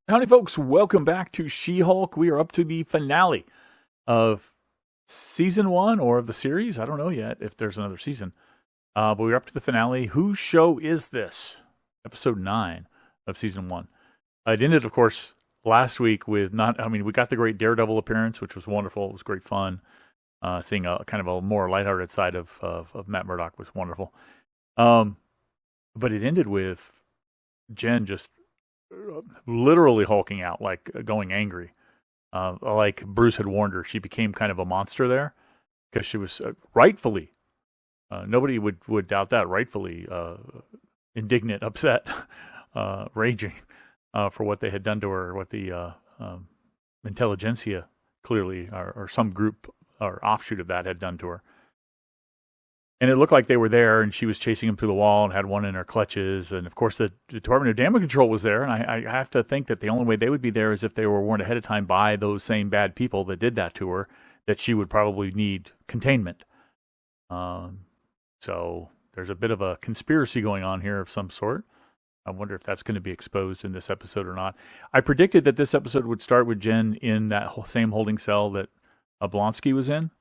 Howdy, folks. Welcome back to She-Hulk. We are up to the finale of season 1 or of the series. I don't know yet if there's another season. But we're up to the finale. Whose show is this? Episode 9 of season 1. It ended, of course, last week with we got the great Daredevil appearance, which was wonderful. It was great fun. Seeing a kind of a more lighthearted side of Matt Murdock was wonderful. But it ended with Jen just literally hulking out, like going angry. Like Bruce had warned her, she became kind of a monster there because she was rightfully, nobody would doubt that, rightfully indignant, upset, raging for what they had done to her, what the intelligentsia clearly, or some group or offshoot of that had done to her. And it looked like they were there, and she was chasing him through the wall and had one in her clutches. And, of course, the Department of Damage Control was there. And I have to think that the only way they would be there is if they were warned ahead of time by those same bad people that did that to her, that she would probably need containment. So there's a bit of a conspiracy going on here of some sort. I wonder if that's going to be exposed in this episode or not. I predicted that this episode would start with Jen in that same holding cell that Blonsky was in.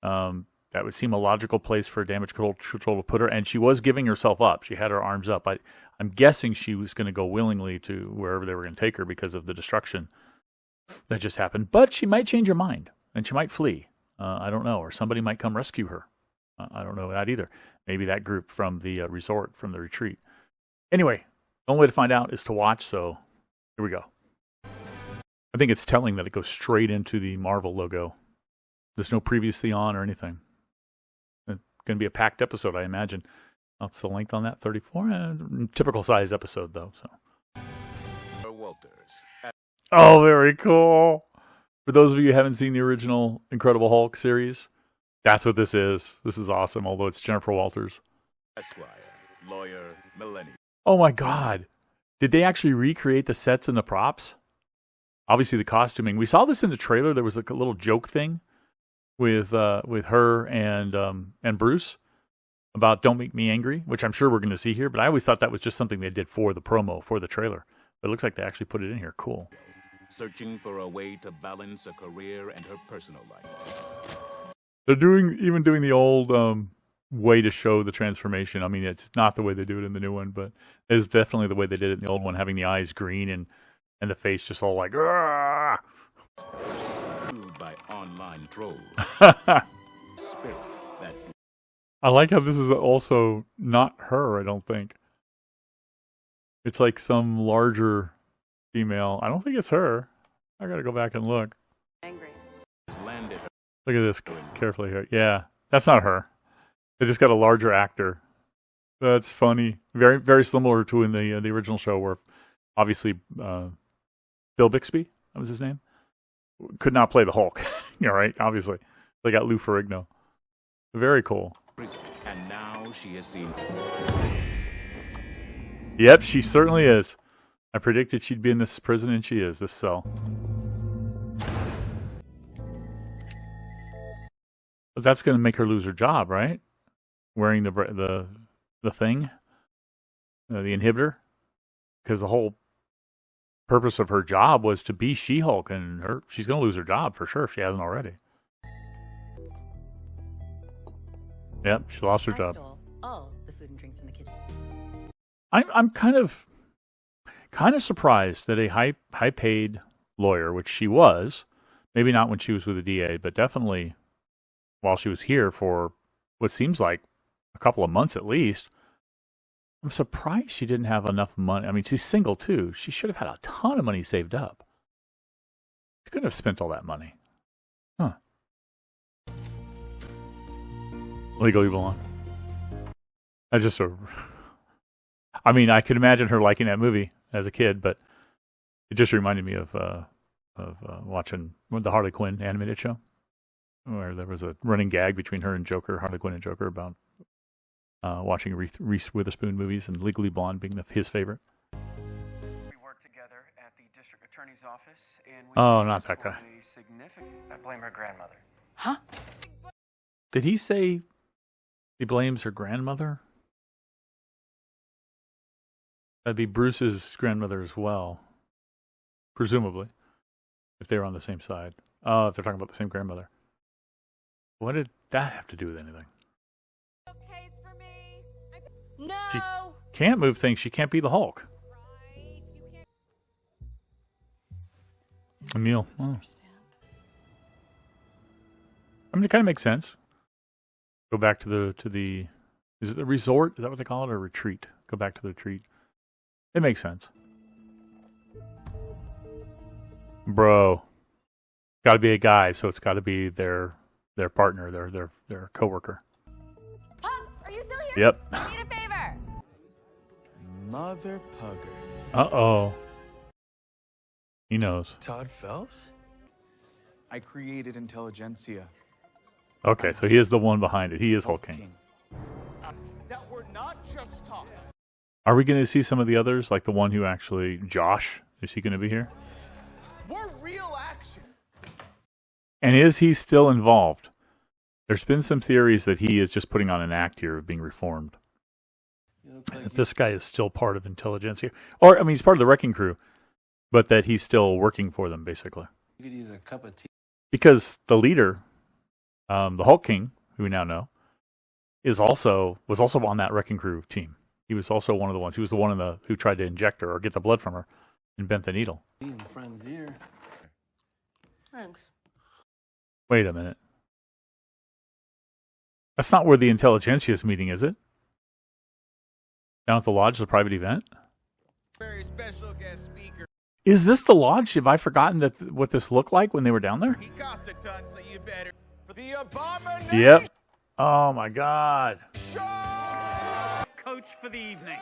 That would seem a logical place for Damage Control to put her, and she was giving herself up. She had her arms up. I'm guessing she was going to go willingly to wherever they were going to take her because of the destruction that just happened. But she might change her mind, and she might flee. I don't know, or somebody might come rescue her. I don't know that either. Maybe that group from the resort, from the retreat. Anyway, the only way to find out is to watch, so here we go. I think it's telling that it goes straight into the Marvel logo. There's no previously on or anything. Going to be a packed episode, I imagine. What's the length on that? 34? Typical size episode, though. So. Oh, very cool. For those of you who haven't seen the original Incredible Hulk series, that's what this is. This is awesome, although it's Jennifer Walters. Esquire, lawyer, millennium. Oh my God. Did they actually recreate the sets and the props? Obviously the costuming. We saw this in the trailer. There was like a little joke thing with her and Bruce about "Don't Make Me Angry," which I'm sure we're going to see here. But I always thought that was just something they did for the promo, for the trailer. But it looks like they actually put it in here. Cool. Searching for a way to balance a career and her personal life. They're doing the old way to show the transformation. I mean, it's not the way they do it in the new one, but it's definitely the way they did it in the old one, having the eyes green and the face just all like. Argh! By online trolls. I like how this is also not her, I don't think. It's like some larger female. I don't think it's her. I gotta go back and look. Angry. Look at this carefully here. Yeah, that's not her. They just got a larger actor. That's funny. Very, very similar to in the original show, where obviously Bill Bixby, that was his name, could not play the Hulk. You know, right? Obviously. They got Lou Ferrigno. Very cool. And now she has seen. Yep, she certainly is. I predicted she'd be in this prison, and she is, this cell. But that's going to make her lose her job, right? Wearing the thing, the inhibitor, because the whole purpose of her job was to be She-Hulk, and she's going to lose her job for sure if she hasn't already. Yep, she lost her job. All the food and drinks in the kitchen. I'm kind of surprised that a high paid lawyer, which she was, maybe not when she was with the DA, but definitely while she was here for what seems like a couple of months at least. I'm surprised she didn't have enough money. I mean, she's single, too. She should have had a ton of money saved up. She couldn't have spent all that money. Huh. Legally Blonde. I mean, I could imagine her liking that movie as a kid, but it just reminded me of watching the Harley Quinn animated show, where there was a running gag between her and Joker, Harley Quinn and Joker, about watching Reese Witherspoon movies, and Legally Blonde being his favorite. We work together at the district attorney's office, and not that guy. I blame her grandmother. Huh? Did he say he blames her grandmother? That'd be Bruce's grandmother as well. presumably, if they were on the same side. If they're talking about the same grandmother. What did that have to do with anything? Case for me. No! She can't move things. She can't be the Hulk. Right, you can't. Emil. Oh. I mean, it kind of makes sense. Go back to the. Is it the resort? Is that what they call it? Or retreat? Go back to the retreat. It makes sense. Bro. Got to be a guy, so it's got to be their partner, their coworker. Pug, are you still here? Yep. I need a favor. Mother Pugger. Uh-oh. He knows. Todd Phelps? I created Intelligentsia. Okay, so he is the one behind it. He is Hulk King. That we're not just talking. Are we going to see some of the others, like the one who actually, Josh? Is he going to be here? We're real action. And is he still involved? There's been some theories that he is just putting on an act here of being reformed. That this guy is still part of Intelligentsia. Or, I mean, he's part of the Wrecking Crew, but that he's still working for them, basically. You could use a cup of tea. Because the leader, the Hulk King, who we now know, was also on that Wrecking Crew team. He was also one of the ones. He was the one who tried to inject her or get the blood from her and bent the needle. In friend's ear. Thanks. Wait a minute. That's not where the Intelligentsia's meeting, is it? Down at the lodge, the private event? Very special guest speaker. Is this the lodge? Have I forgotten what this looked like when they were down there? He cost a ton, so you better. For the abomination. Yep. Oh my God. Coach for the evening.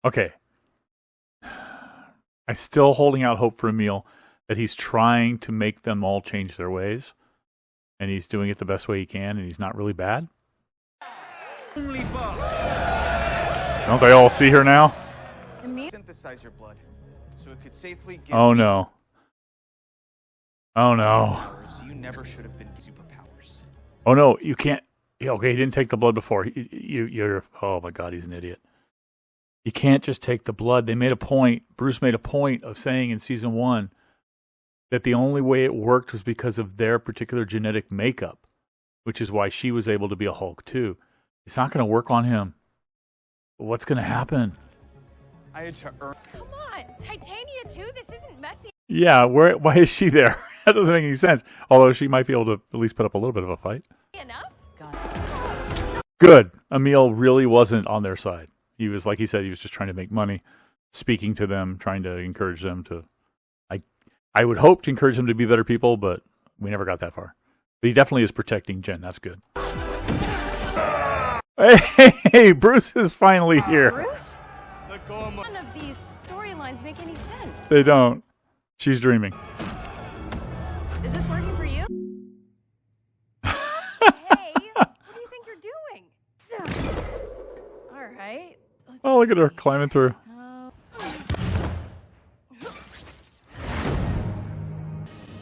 Okay. I'm still holding out hope for Emil that he's trying to make them all change their ways. And he's doing it the best way he can, and he's not really bad. Only Bob. Don't they all see her now? Synthesize your blood, so it could safely give Oh no. Oh no. powers you never should have been superpowers. Oh no, you can't. Okay, he didn't take the blood before. You're. Oh my God, he's an idiot. You can't just take the blood. They made a point. Bruce made a point of saying in season 1 that the only way it worked was because of their particular genetic makeup, which is why she was able to be a Hulk too. It's not going to work on him. What's going to happen? I had to earn. Come on, Titania too. This isn't messy Yeah, why is she there? That doesn't make any sense. Although she might be able to at least put up a little bit of a fight. enough. Got it. Good. Emil really wasn't on their side. He was, like he said, he was just trying to make money, speaking to them, trying to encourage them to. I would hope to encourage them to be better people, but we never got that far. But he definitely is protecting Jen. That's good. Hey, Bruce is finally here. Bruce? None of these storylines make any sense. They don't. She's dreaming. Is this working for you? Hey, what do you think you're doing? All right. Oh, look at her climbing through.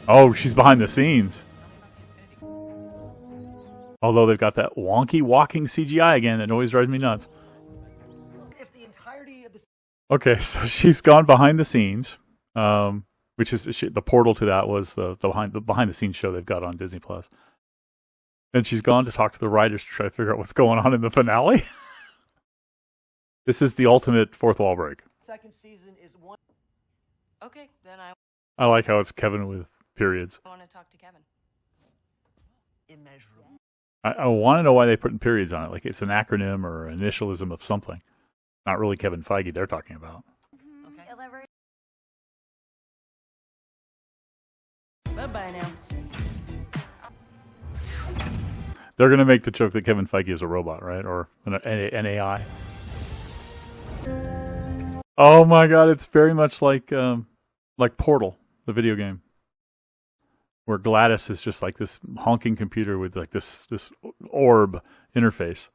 Oh, she's behind the scenes. Although they've got that wonky walking CGI again that always drives me nuts. If the entirety of the Okay, so she's gone behind the scenes, which is the portal to that was the behind the scenes show they've got on Disney Plus. And she's gone to talk to the writers to try to figure out what's going on in the finale. This is the ultimate fourth wall break. second season is one. Okay, then I I like how it's Kevin with periods. want to talk to Kevin. Immeasurable. I want to know why they put periods on it. Like it's an acronym or an initialism of something. Not really Kevin Feige they're talking about. Okay. Elaborate. Bye-bye now. They're going to make the joke that Kevin Feige is a robot, right? Or an AI. Oh my God, it's very much like Portal, the video game, where Gladys is just like this honking computer with like this orb interface.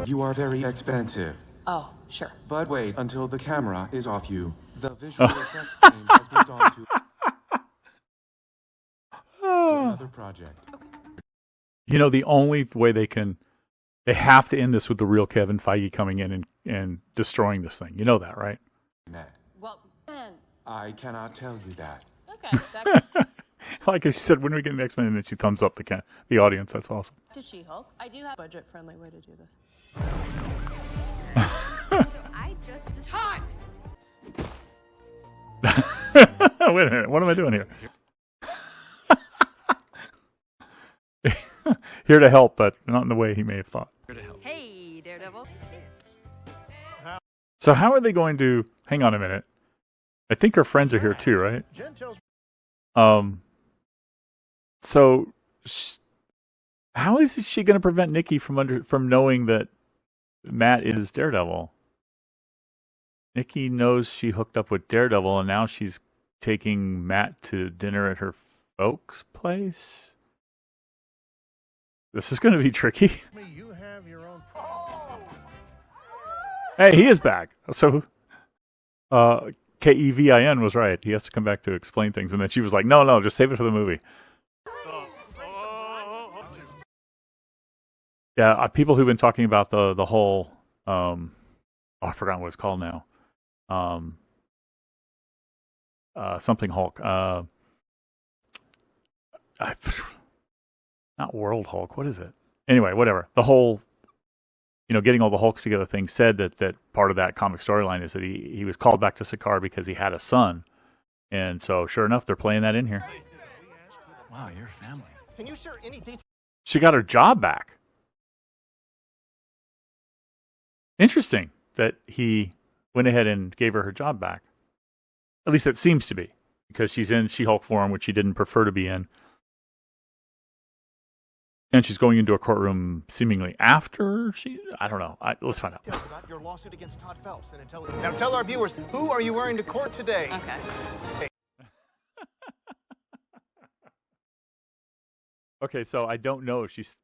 You are very expensive. Oh, sure. But wait until the camera is off you. The visual effects team has moved on to another project. You know, the only way they have to end this with the real Kevin Feige coming in and destroying this thing. You know that, right? Net. Well, man. I cannot tell you that. Okay, back Like I said, when we get an X-Men, and then she thumbs up the audience. That's awesome. to She-Hulk. I do have a budget-friendly way to do this. I just Todd! Wait a minute. What am I doing here? Here to help, but not in the way he may have thought. Hey, Daredevil. So how are they going to... Hang on a minute. I think her friends are here too, right? So how is she going to prevent Nikki from knowing that Matt is Daredevil? Nikki knows she hooked up with Daredevil, and now she's taking Matt to dinner at her folks' place? This is going to be tricky. Hey, he is back. So, Kevin was right. He has to come back to explain things. And then she was like, no, just save it for the movie. Yeah, people who've been talking about the whole, I forgot what it's called now. Something Hulk. Not World Hulk. What is it? Anyway, whatever. The whole, getting all the Hulks together thing said that part of that comic storyline is that he was called back to Sakaar because he had a son. And so, sure enough, they're playing that in here. Wow, your family. Can you share any details? She got her job back. Interesting that he went ahead and gave her job back. At least it seems to be, because she's in She-Hulk form, which she didn't prefer to be in. And she's going into a courtroom seemingly after I don't know. Let's find out. About your lawsuit against Todd Phelps and now tell our viewers, who are you wearing to court today? Okay. Okay, so I don't know if she's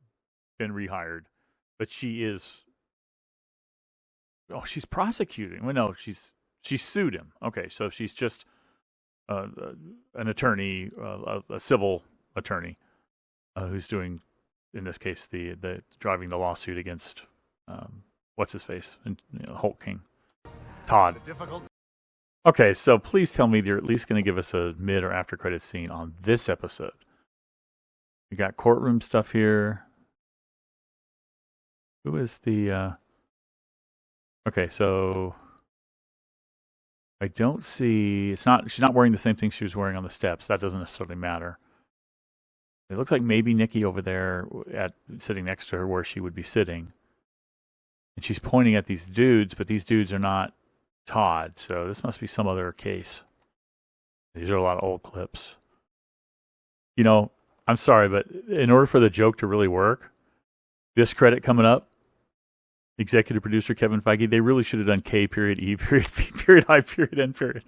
been rehired, but she is. Oh, she's prosecuting. Well, no, she sued him. Okay, so she's just an attorney, a civil attorney, who's doing, in this case, the driving the lawsuit against what's his face, and Hulk King, Todd. Okay, so please tell me you're at least going to give us a mid or after credit scene on this episode. We got courtroom stuff here. Who is the? Okay, so I don't see. It's not. She's not wearing the same thing she was wearing on the steps. That doesn't necessarily matter. It looks like maybe Nikki over there sitting next to her where she would be sitting. And she's pointing at these dudes, but these dudes are not Todd. So this must be some other case. These are a lot of old clips. I'm sorry, but in order for the joke to really work, this credit coming up, executive producer Kevin Feige, they really should have done K period, E period, P period, I period, N period.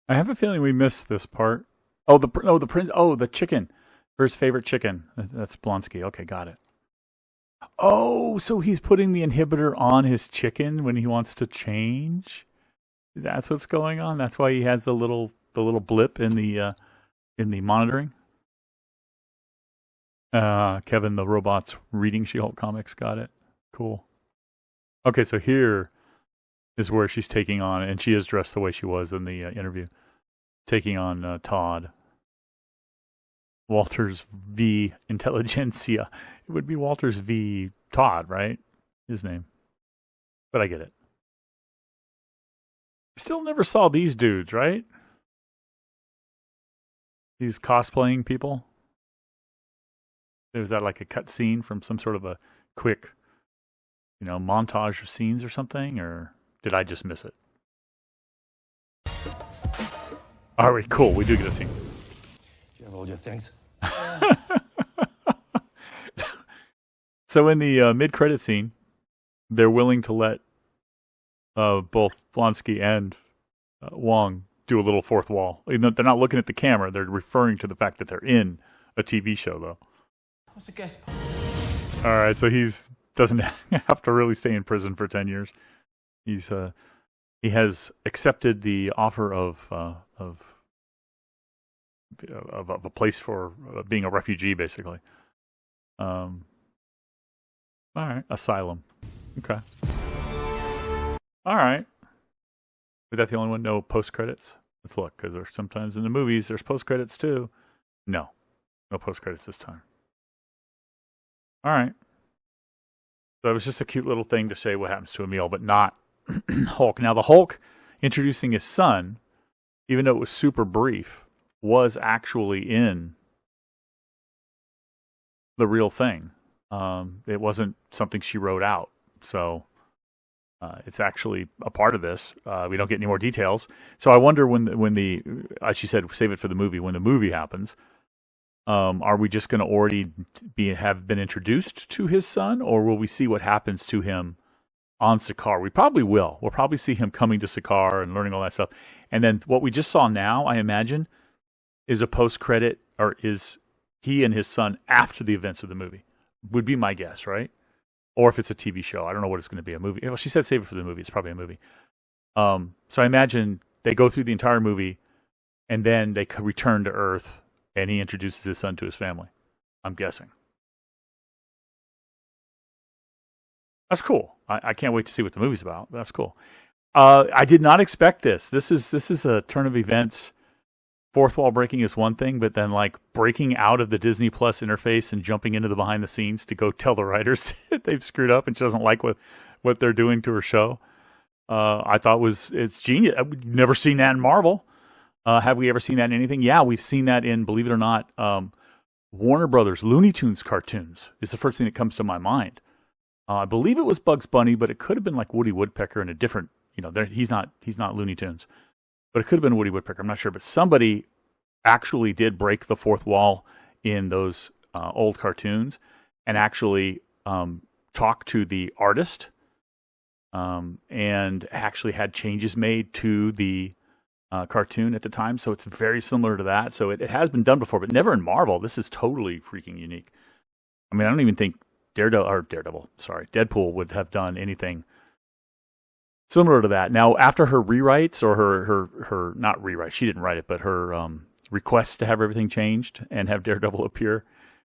I have a feeling we missed this part. The chicken. Her favorite chicken. That's Blonsky. Okay, got it. Oh, so he's putting the inhibitor on his chicken when he wants to change? That's what's going on? That's why he has the little blip in the monitoring? Kevin, the robot's reading She-Hulk comics. Got it. Cool. Okay, so here is where she's taking on, and she is dressed the way she was in the interview, taking on Todd. Walters v. Intelligentsia. It would be Walters v. Todd, right? His name. But I get it. Still never saw these dudes, right? These cosplaying people. Was that like a cut scene from some sort of a quick, montage of scenes or something? Or did I just miss it? All right, cool. We do get a scene. You have all your things. So in the mid-credit scene, they're willing to let both Blonsky and Wong do a little fourth wall. They're not looking at the camera. They're referring to the fact that they're in a TV show, though. What's the guest? All right, so doesn't have to really stay in prison for 10 years. He has accepted the offer of a place for being a refugee, basically. All right, asylum. Okay. All right. Was that the only one? No post credits? Let's look, because there's sometimes in the movies there's post credits too. No post credits this time. All right. So it was just a cute little thing to say what happens to Emil, but not Hulk. Now the Hulk introducing his son, even though it was super brief, was actually in the real thing. It wasn't something she wrote out. So it's actually a part of this. We don't get any more details. So I wonder when the as she said, save it for the movie. When the movie happens, are we just going to already have been introduced to his son, or will we see what happens to him on Sakaar? We probably will. We'll probably see him coming to Sakaar and learning all that stuff. And then what we just saw now, I imagine, is a post-credit, or is he and his son after the events of the movie, would be my guess, right? Or if it's a TV show. I don't know what it's going to be, a movie. Well, she said save it for the movie. It's probably a movie. So I imagine they go through the entire movie, and then they return to Earth, and he introduces his son to his family. I'm guessing. That's cool. I can't wait to see what the movie's about. That's cool. I did not expect this. This is a turn of events. Fourth wall breaking is one thing, but then like breaking out of the Disney Plus interface and jumping into the behind the scenes to go tell the writers they've screwed up and she doesn't like what they're doing to her show. I thought it's genius. I've never seen that in Marvel. Have we ever seen that in anything? Yeah, we've seen that in, believe it or not, Warner Brothers Looney Tunes cartoons is the first thing that comes to my mind. I believe it was Bugs Bunny, but it could have been like Woody Woodpecker in a different, he's not Looney Tunes, but it could have been Woody Woodpecker. I'm not sure, but somebody actually did break the fourth wall in those old cartoons and actually talked to the artist and actually had changes made to the cartoon at the time. So it's very similar to that. So it has been done before, but never in Marvel. This is totally freaking unique. I mean, I don't even think Deadpool would have done anything similar to that. Now, after her rewrites, or her not rewrite, she didn't write it, but her requests to have everything changed and have Daredevil appear,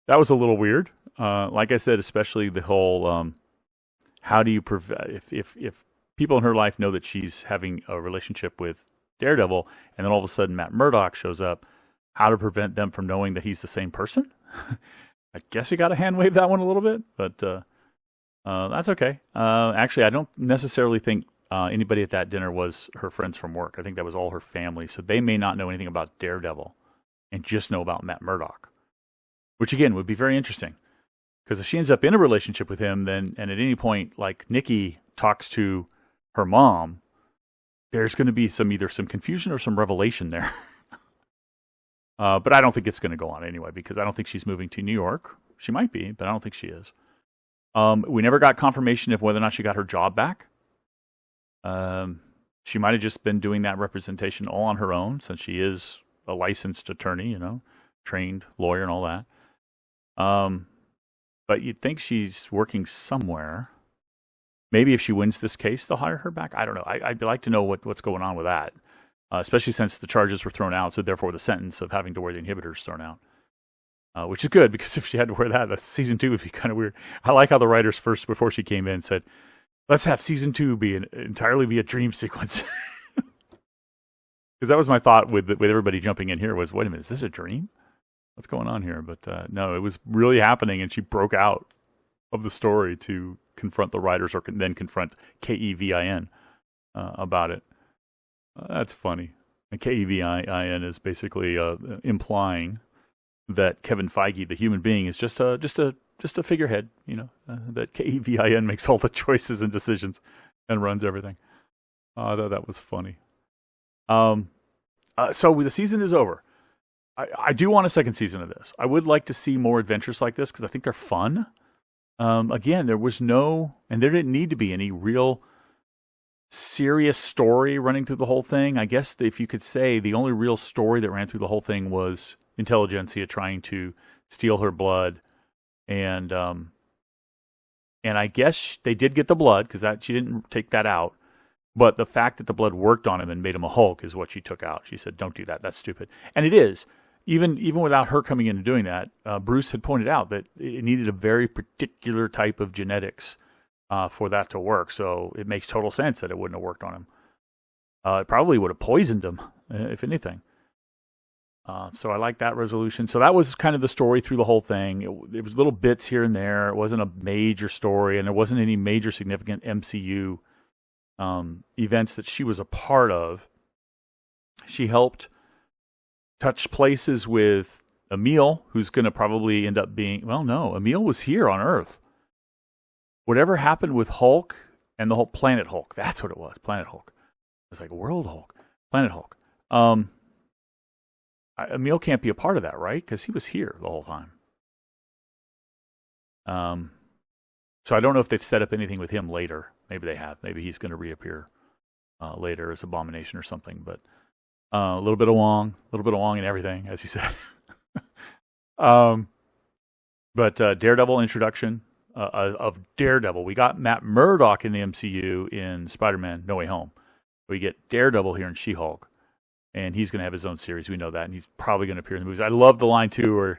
that was a little weird. Like I said, especially the whole, how do you prevent, if people in her life know that she's having a relationship with Daredevil, and then all of a sudden Matt Murdock shows up, how to prevent them from knowing that he's the same person? I guess you got to hand wave that one a little bit, but that's okay. Actually, I don't necessarily think anybody at that dinner was her friends from work. I think that was all her family, so they may not know anything about Daredevil and just know about Matt Murdock, which again would be very interesting, because if she ends up in a relationship with him, then and at any point like Nikki talks to her mom, there's going to be either some confusion or some revelation there. But I don't think it's going to go on anyway, because I don't think she's moving to New York. She might be, but I don't think she is. We never got confirmation of whether or not she got her job back. She might have just been doing that representation all on her own, since she is a licensed attorney, trained lawyer and all that. But you'd think she's working somewhere. Maybe if she wins this case, they'll hire her back. I don't know. I'd like to know what's going on with that. Especially since the charges were thrown out, so therefore the sentence of having to wear the inhibitors thrown out. Which is good, because if she had to wear that season 2 would be kind of weird. I like how the writers first, before she came in, said, let's have season 2 entirely be a dream sequence. Because that was my thought with everybody jumping in here was, wait a minute, is this a dream? What's going on here? But no, it was really happening, and she broke out of the story to confront the writers, or then confront Kevin about it. That's funny. And Kevin is basically implying that Kevin Feige, the human being, is just a figurehead. That Kevin makes all the choices and decisions and runs everything. I thought that was funny. So the season is over. I do want a second season of this. I would like to see more adventures like this, because I think they're fun. Again, there was and there didn't need to be any real serious story running through the whole thing. I guess if you could say the only real story that ran through the whole thing was Intelligentsia trying to steal her blood, and I guess they did get the blood, because she didn't take that out. But the fact that the blood worked on him and made him a Hulk is what she took out. She said, "Don't do that. That's stupid." And it is. Even without her coming in and doing that, Bruce had pointed out that it needed a very particular type of genetics for that to work. So it makes total sense that it wouldn't have worked on him. It probably would have poisoned him, if anything. So I like that resolution. So that was kind of the story through the whole thing. It was little bits here and there. It wasn't a major story, and there wasn't any major significant MCU events that she was a part of. She helped touch places with Emil, who's going to probably end up being... Well, no, Emil was here on Earth. Whatever happened with Hulk and the whole Planet Hulk, that's what it was, Planet Hulk. It's like World Hulk, Planet Hulk. Emil can't be a part of that, right? Because he was here the whole time. So I don't know if they've set up anything with him later. Maybe they have. Maybe he's going to reappear later as Abomination or something. But a little bit of Wong and everything, as he said. But Daredevil introduction of Daredevil. We got Matt Murdock in the MCU in Spider-Man No Way Home. We get Daredevil here in She-Hulk. And he's going to have his own series. We know that. And he's probably going to appear in the movies. I love the line, too, where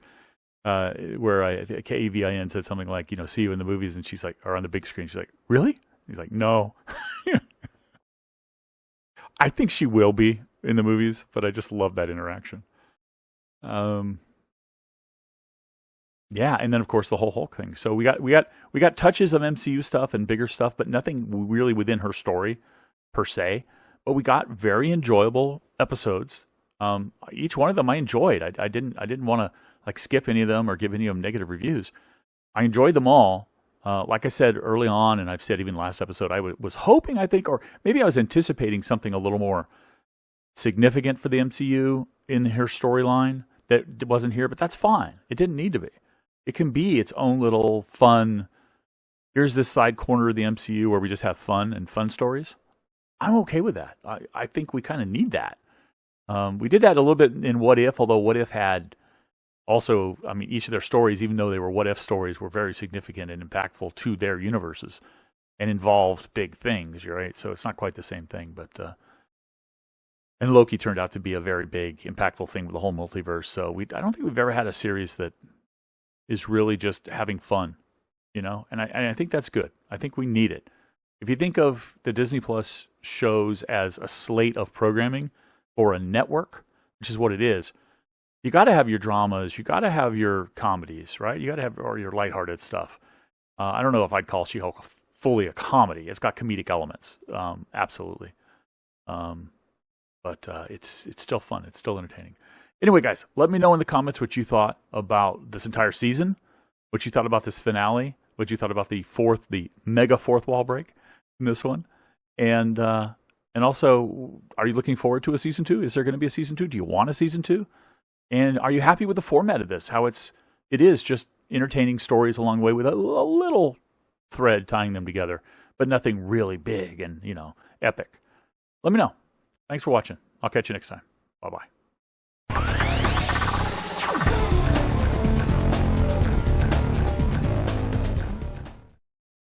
KEVIN said something like, see you in the movies. And she's like, or on the big screen. She's like, really? He's like, no. I think she will be in the movies, but I just love that interaction. Yeah, and then, of course, the whole Hulk thing. So we got touches of MCU stuff and bigger stuff, but nothing really within her story, per se. But we got very enjoyable episodes. Each one of them I enjoyed. I didn't want to skip any of them or give any of them negative reviews. I enjoyed them all. Like I said early on, and I've said even last episode, I was hoping, I think, or maybe I was anticipating something a little more significant for the MCU in her storyline that wasn't here, but that's fine. It didn't need to be. It can be its own little fun. Here's this side corner of the MCU where we just have fun and fun stories. I'm okay with that. I think we kind of need that. We did that a little bit in What If, although What If had also, each of their stories, even though they were What If stories, were very significant and impactful to their universes and involved big things, right? So it's not quite the same thing, but and Loki turned out to be a very big, impactful thing with the whole multiverse. So I don't think we've ever had a series that is really just having fun, and I think that's good. I think we need it. If you think of the Disney Plus shows as a slate of programming or a network, which is what it is, you got to have your dramas, you got to have your comedies, right? You got to have or your lighthearted stuff. I don't know if I'd call She-Hulk fully a comedy. It's got comedic elements, absolutely, but it's still fun. It's still entertaining. Anyway, guys, let me know in the comments what you thought about this entire season, what you thought about this finale, what you thought about the mega fourth wall break in this one. And also, are you looking forward to a season 2? Is there going to be a season 2? Do you want a season 2? And are you happy with the format of this? How it is just entertaining stories along the way with a little thread tying them together, but nothing really big and, epic. Let me know. Thanks for watching. I'll catch you next time. Bye-bye.